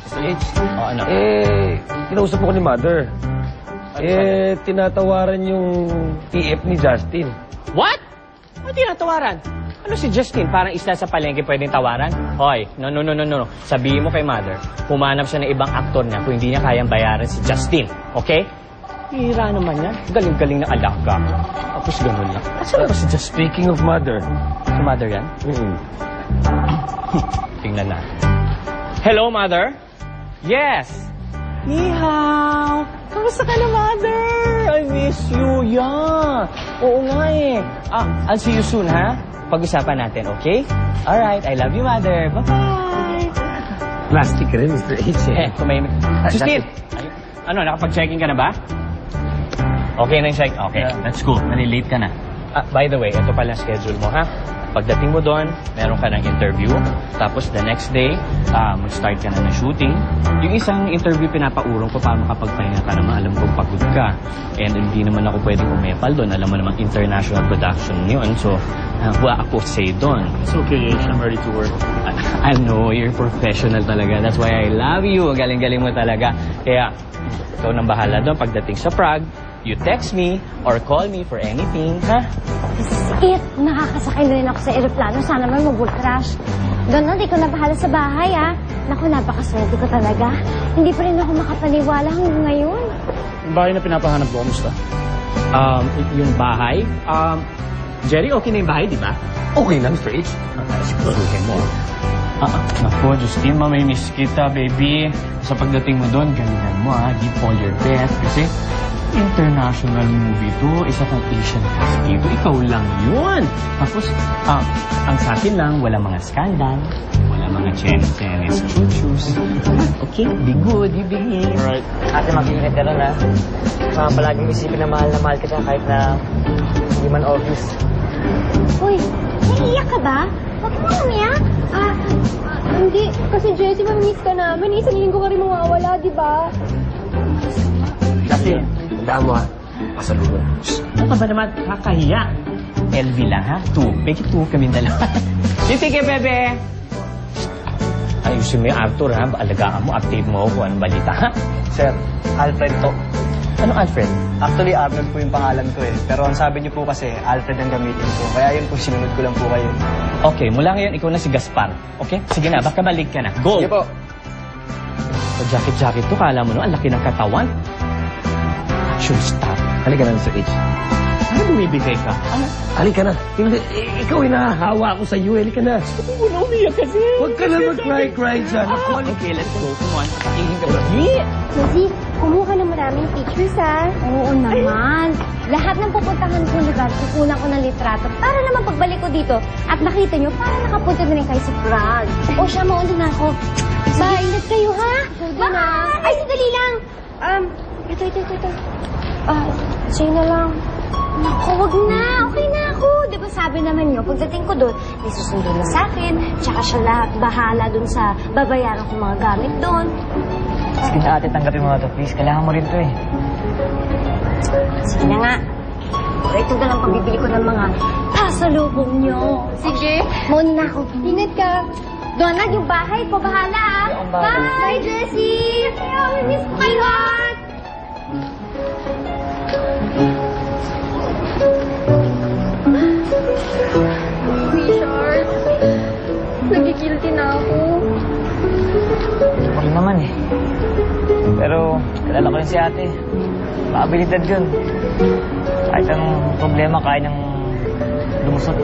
Mr. H. Oh, ano? Kinausap ko ni Mother. Tinatawaran yung TF ni Justin. What? Ano tinatawaran? Ano si Justin? Parang isla sa palengke pwedeng tawaran? Hoy, no. Sabihin mo kay Mother, humanap siya ng ibang aktor niya kung hindi niya kayang bayaran si Justin. Okay? Hira naman yan. Galing-galing na alaga. Tapos ganun lang. Saan ba si Justin? Speaking of Mother. Si Mother yan? Tingnan na. Hello, Mother? Yes. Ni hao. Kamusta ka na, Mother? I miss you, yeah. Oo nga eh. I'll see you soon, ha? Pag-usapan natin, okay? Alright, I love you, Mother. Bye-bye. Plastic rin, Mr. H. Kung may... Justin! Ano, nakapag-checking ka na ba? Okay na yung check? Okay, let's go. Nalilate ka na. By the way, ito pala schedule mo, ha? Pagdating mo doon, meron ka ng interview. Tapos the next day, mag-start ka na ng shooting. Yung isang interview pinapaurong ko para makapagpahinga ka naman. Alam kong pagod ka. And hindi naman ako pwedeng umepal doon. Alam mo naman, international production yun. So, wala ako say doon. It's okay, H. I'm ready to work. I know, you're professional talaga. That's why I love you. Galing-galing mo talaga. Kaya, ikaw nang bahala doon pagdating sa Prague. You text me or call me for anything, ha? It, nakakasakay na rin ako sa aeroplano. Sana naman mag-bull crash. Donald, ikaw na bahala sa bahay, ha? Naku, napakaswerte ko talaga. Hindi pa rin ako makapaniwala hanggang ngayon. Yung bahay na pinapahanap mo, kamusta? Yung bahay? Jerry, okay na yung bahay, di ba? Okay na, Mr. H. Siguraduhin mo. Naku, Justin, mamimiss kita, baby. Sa pagdating mo doon, galingan mo, ha? Give all your best. Kasi international movie to. Isa kang Asian cast dito. Ikaw lang yun. Tapos, ang sa akin lang, wala mga skandal. Wala mga chenis, chuchus. Okay? Be good, you behave. Alright. Ate, mag-ingat ka rin, ha? Palaging isipin na mahal ka siya kahit na hindi man obvious. Uy, naiiyak ka ba? Huwag mo umiyak. Hindi. Kasi Jessie, mamimiss ka namin. Isang linggo ka rin mawawala, di ba? Justin, tandaan mo ha. Pasalubong. Ano ka ba naman? Kakahiya. LV lang, ha? Make it two kami dalawa. Sige, bebe! Ayusin mo yung Arthur, ha? Alagaan mo, update mo kung anong balita, ha? Sir, Alfred to. Anong Alfred? Actually, Arnold po yung pangalan ko eh. Pero ang sabi niyo po kasi, Alfred ang gamitin ko. Kaya yun po, sinunod ko lang po kayo. Okay, mula ngayon, ikaw na si Gaspar. Okay? Sige na, baka balik ka na. Go! Sige po. Sa jacket-jacket to, kala mo no, ang laki ng katawan. Should stop. Halika na, Mr. H. Ano bumibigay ka? Ano? Halika na. Hindi, ikaw ay nahahawa ako sa iyo. Halika na. Hindi mo umiyak kasi. Huwag ka na mag-cry dyan. Okay, let's go. Come on. Patingin ka ba? Yeah! Jessie, kumuha ka ng maraming pictures, ha? Oo naman. Lahat ng pupuntahan kong lugar, kukunan ko ng litrato para naman pagbalik ko dito at nakita nyo, para nakapunta na rin kayo sa Prague. O siya, mauna na ako. Bye. Ingat kayo, ha? Bye. Ay, sandali lang. Ito. Sa'yo na lang. Naku, wag na. Okay na ako. Di ba sabi naman nyo, pagdating ko doon, may susundo na sa akin. Tsaka siya lahat bahala doon sa babayaran kong mga gamit doon. Sige na ate, tanggapin mo na to. Please, kailangan mo rin to eh. Sige na nga. Ito na lang pabibili ko ng mga pasalubong nyo. Sige. Mauna na ako. Ingat ka. Donald, yung bahay ko, bahala, ah. Bye, Jessie. Miss ko kayo. Richard, nagigilty na ako. Okay naman eh. Pero, kilala ko rin si ate. Maabilidad yun. Kahit anong problema, kaya niyang lumusot.